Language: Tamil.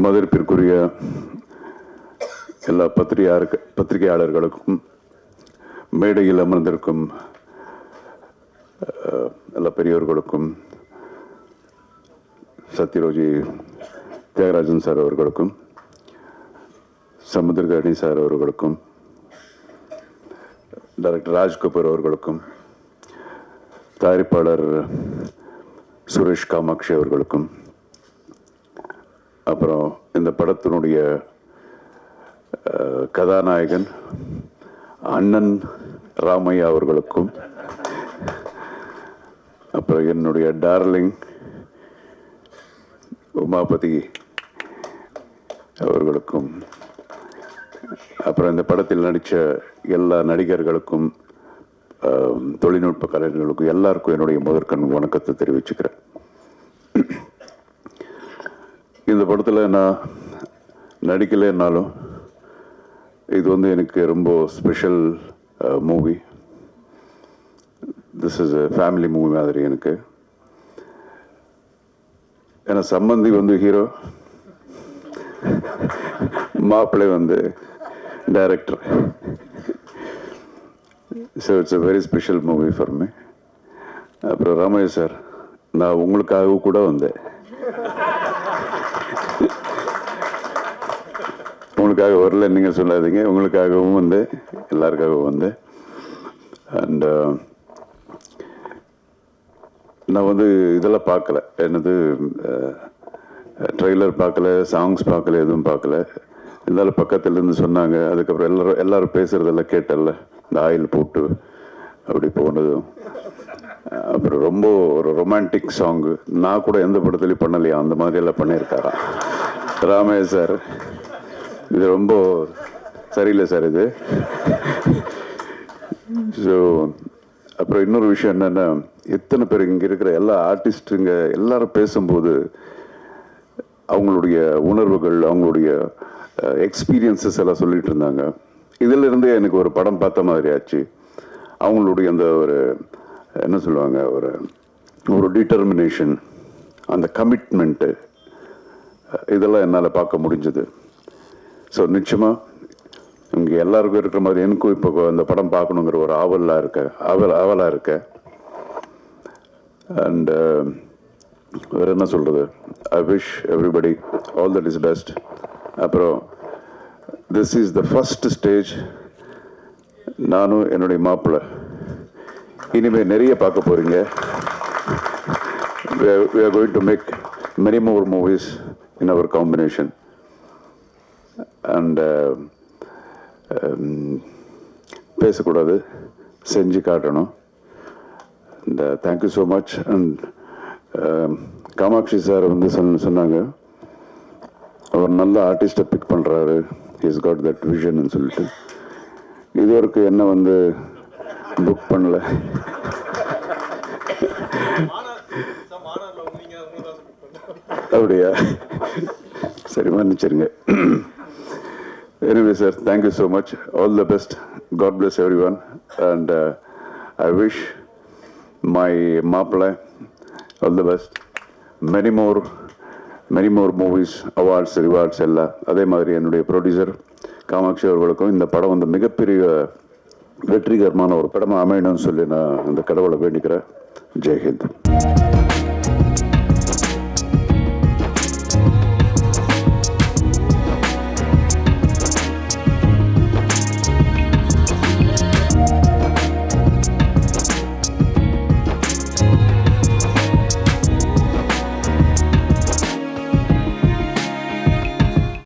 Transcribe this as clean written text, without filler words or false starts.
மதிப்பிற்குரிய எல்லா பத்திரிகையாளர்களுக்கும் மேடையில் அமர்ந்திருக்கும் எல்லா பெரியோர்களுக்கும் சத்யரோஜி தியாகராஜன் சார் அவர்களுக்கும் சமுத்திரகணி சார் அவர்களுக்கும் டைரக்டர் ராஜ்கபூர் அவர்களுக்கும் தயாரிப்பாளர் சுரேஷ் காமாட்சி அவர்களுக்கும் அப்புறம் இந்த படத்தினுடைய கதாநாயகன் அண்ணன் ராமையா அவர்களுக்கும் அப்புறம் என்னுடைய டார்லிங் உமாபதி அவர்களுக்கும் அப்புறம் இந்த படத்தில் நடித்த எல்லா நடிகர்களுக்கும் தொழில்நுட்ப கலைஞர்களுக்கும் எல்லாருக்கும் என்னுடைய முதற்கண் வணக்கத்தை தெரிவிச்சுக்கிறேன். இந்த படத்தில் நான் நடிக்கலைன்னாலும் இது எனக்கு ரொம்ப special movie. This is a family movie மாதிரி எனக்கு. ஏன்னா சம்பந்தி ஹீரோ, மாப்பிள்ளை director. So it's a very special movie for me. அப்புறம் ராமையா சார், நான் உங்களுக்காக கூட வந்தேன், உங்களுக்காக வரல நீங்கள் சொல்லாதீங்க, உங்களுக்காகவும் வந்தேன், எல்லாருக்காகவும் வந்தேன். அண்ட் நான் இதெல்லாம் பார்க்கல, என்னது ட்ரெய்லர் பார்க்கல, சாங்ஸ் பார்க்கல, எதுவும் பார்க்கல. இருந்தாலும் பக்கத்துலேருந்து சொன்னாங்க. அதுக்கப்புறம் எல்லாரும் பேசுகிறதெல்லாம் கேட்டல, இந்த ஆயில் போட்டு அப்படி போனதும். அப்புறம் ரொம்ப ஒரு ரொமான்டிக் சாங்கு நான் கூட எந்த படத்துலையும் பண்ணலையா, அந்த மாதிரியெல்லாம் பண்ணியிருக்காரா ராமையா சார். இது ரொம்ப சரியில்லை சார் இது. ஸோ அப்புறம் இன்னொரு விஷயம் என்னென்னா, எத்தனை பேர் இங்கே இருக்கிற எல்லா ஆர்டிஸ்ட்டுங்க எல்லாரும் பேசும்போது அவங்களுடைய உணர்வுகள், அவங்களுடைய எக்ஸ்பீரியன்ஸஸ் எல்லாம் சொல்லிட்டு இருந்தாங்க. இதிலிருந்தே எனக்கு ஒரு படம் பார்த்த மாதிரி ஆச்சு. அவங்களுடைய அந்த ஒரு என்ன சொல்லுவாங்க, ஒரு டிட்டர்மினேஷன், அந்த கமிட்மெண்ட்டு, இதெல்லாம் என்னால் பார்க்க முடிஞ்சது. ஸோ நிச்சயமாக இங்கே எல்லாருக்கும் இருக்கிற மாதிரி எனக்கும் இப்போ அந்த படம் பார்க்கணுங்கிற ஒரு ஆவலாக இருக்க. அண்ட் வேறு என்ன சொல்கிறது, I wish everybody all that is best. அப்புறம் this is the first stage. நானும் என்னுடைய மாப்பிள்ளை இனிமேல் நிறைய பார்க்க போகிறீங்க. we are going to make many more movies in our combination. And பேசக்கூடாது, செஞ்சு காட்டணும். And thank you so much. And Kamakshi sir சொன்னாங்க, அவர் நல்ல ஆர்டிஸ்டை பிக் பண்ணுறாரு, இஸ் காட் தட் விஷன் சொல்லிட்டு. இதுவரைக்கும் என்ன புக் பண்ணல. அப்படியா, சரி மன்னிச்சிருங்க. Anyway, sir, thank you so much. All the best. God bless everyone. And I wish my Maapla all the best. Many more movies, awards, rewards எல்லாம். அதே மாதிரி என்னுடைய ப்ரொடியூசர் காமாட்சி அவர்களுக்கும் இந்த படம் மிகப்பெரிய வெற்றிகரமான ஒரு படமாக அமையணும்னு சொல்லி நான் அந்த கடவுளை வேண்டிக்கிறேன். ஜெய்ஹிந்த்.